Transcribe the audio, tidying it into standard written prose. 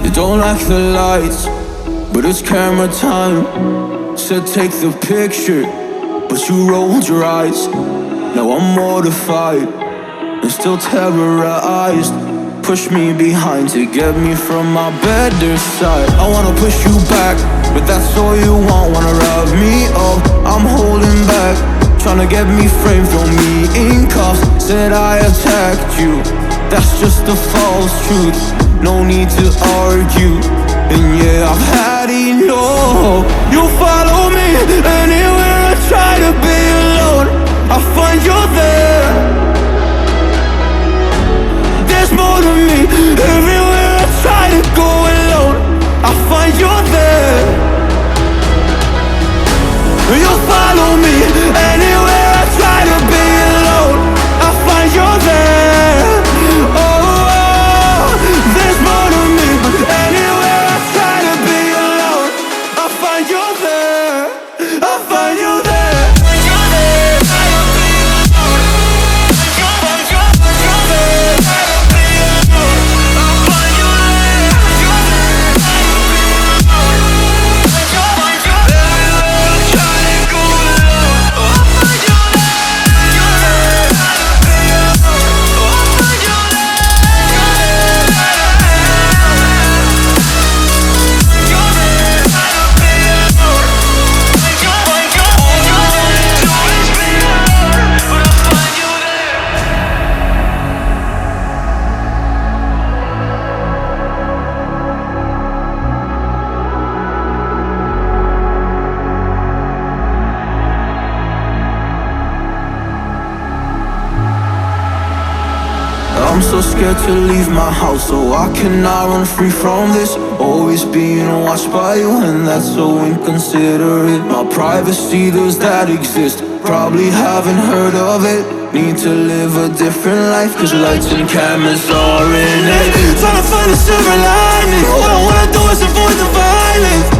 You don't like the lights, but it's camera time. Said take the picture, but you rolled your eyes. Now I'm mortified and still terrorized. Push me behind to get me from my better side. I wanna push you back, but that's all you want. Wanna rub me up, I'm holding back. Tryna get me framed, throw me in cuffs. Said I attacked you, that's just a false truth. No need to argue, and yeah, I've had enough. You follow me anywhere I try to be alone, I find you there. There's more to me, everywhere I try to go alone, I find you there. You follow me anywhere I try to be alone, I find you there. Oh, there's more to me, anywhere I try to be alone, I find you there, I find you there. I'm so scared to leave my house, so I cannot run free from this. Always being watched by you, and that's so inconsiderate. My privacy, does that exist? Probably haven't heard of it. Need to live a different life, cause lights and cameras are in it. Trying to find a silver lining, all I wanna do is avoid the violence.